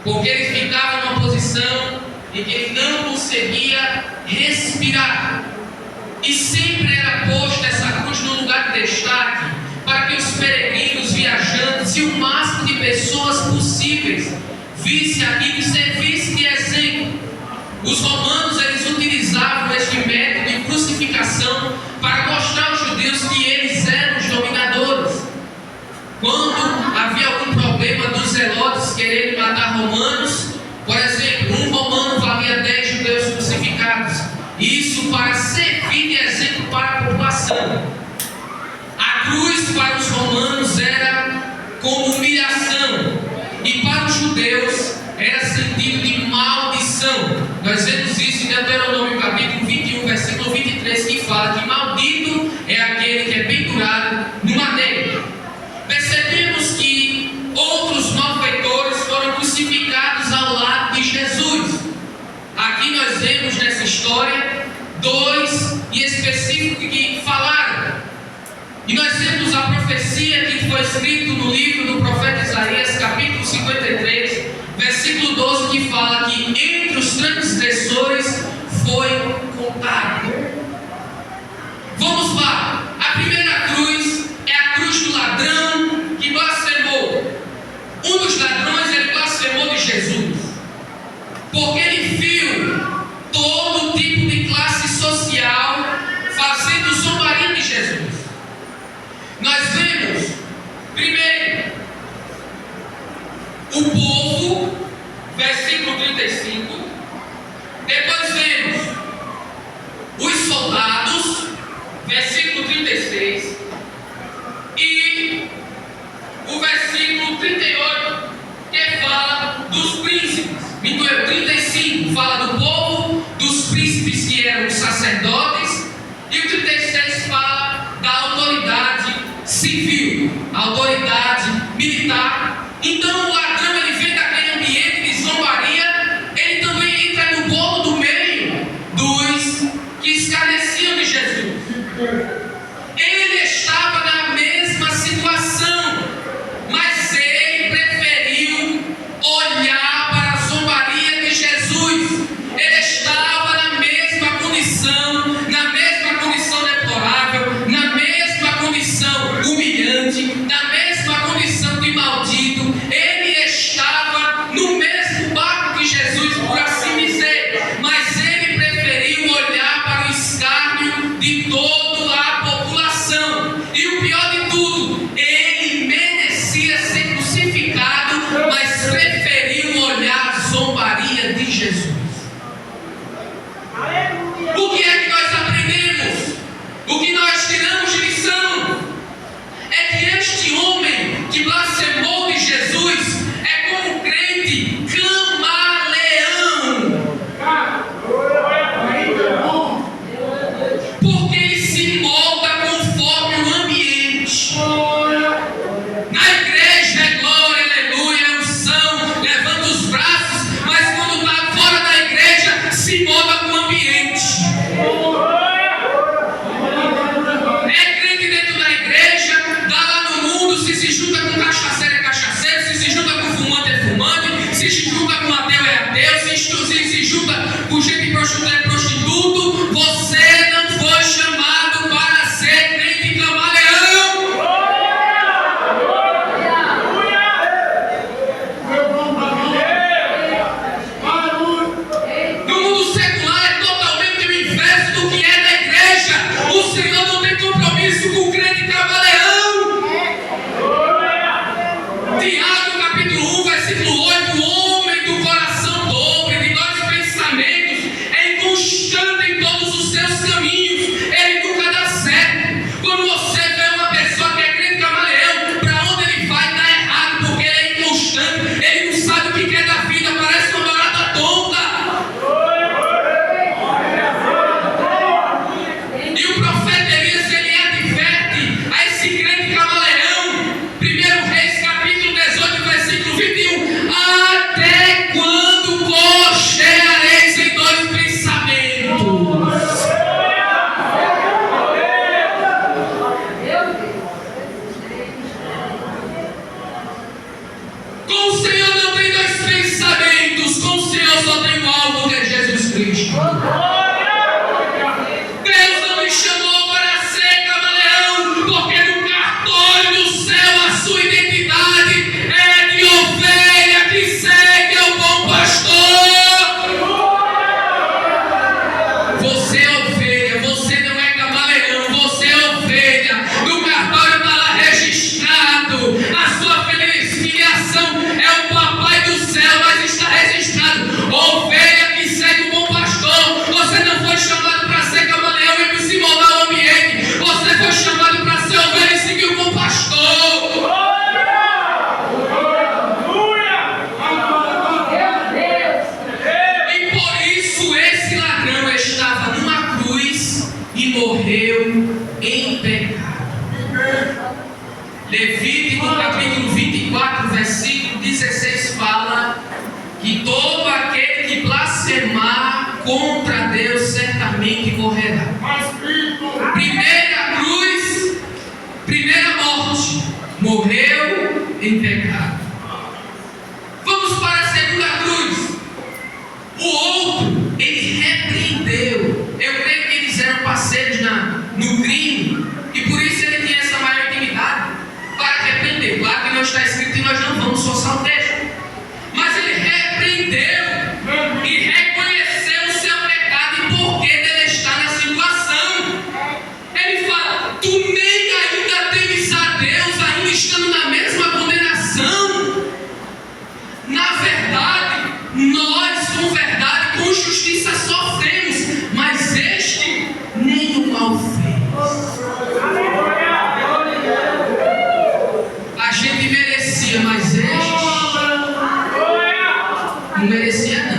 porque ele ficava numa posição em que ele não conseguia respirar. E sempre era posta essa cruz num lugar de destaque, para que os peregrinos, viajantes e o máximo de pessoas possíveis vissem aquilo e servissem de exemplo. Os romanos, eles utilizavam este método de crucificação para mostrar aos judeus que eles eram os dominadores. Quando havia algum problema dos zelotes quererem matar romanos, por exemplo, um romano valia 10 judeus crucificados. Isso para servir de exemplo para a população. A cruz para os romanos era como humilhação, e para os judeus era sentido de maldição. Nós vemos isso em Deuteronômio capítulo 21, versículo 23, que fala que maldito é aquele que é pendurado no madeiro. Percebemos que outros malfeitores foram crucificados ao lado de Jesus. Aqui nós vemos nessa história dois em específico que falaram. E nós vemos a profecia que foi escrita no livro do profeta Isaías, capítulo 53, versículo 12, que fala que entre os transgressores foi contado. Vamos lá. A primeira cruz é a cruz do ladrão que blasfemou. Um dos ladrões, ele blasfemou de Jesus, porque ele viu todo tipo de classe social fazendo zombaria de Jesus. Nós vemos, primeiro, o povo, versículo 35. Depois vemos os soldados, versículo 36. E o versículo 38, que fala dos príncipes. 35 fala do povo, dos príncipes que eram os sacerdotes. E o 36 fala da autoridade civil, autoridade militar. Então o ladrão, ele vem daquele ambiente de zombaria, ele também entra no bolo do meio dos que escarneciam de Jesus. Ele estava na mesma situação, mas ele preferiu olhar para a zombaria de Jesus. Ele estava na mesma condição deplorável, na mesma condição humilhante, na mesma condição de maldito. Ele estava no mesmo barco que Jesus, por assim dizer, mas ele preferiu olhar para o escárnio de toda a população. E o pior de tudo, ele merecia ser crucificado, mas preferiu olhar a zombaria de Jesus. O que é que nós aprendemos? O que nós tiramos de lição? É que este homem que blasfemou de Jesus é como um crente camaleão. Porque ele se molda conforme o ambiente. Na igreja é glória, aleluia, unção, levanta os braços, mas quando está fora da igreja, que todo aquele que blasfemar contra Deus certamente morrerá. Primeira cruz, primeira morte, morreu em pecado. Vamos para a segunda cruz. O outro, ele repreendeu. Eu creio que eles eram parceiros no crime, e por isso ele tinha essa maior intimidade para repreender. Claro que não está escrito e nós não vamos forçar o texto, mas ele repreendeu e reconheceu o seu pecado e porquê dele estar na situação. Ele fala: tu nem ainda temes a Deus, ainda estando na mesma condenação. Na verdade, nós com verdade, com justiça sofremos, mas este nem o mal fez. A gente merecia, mas este não merecia não.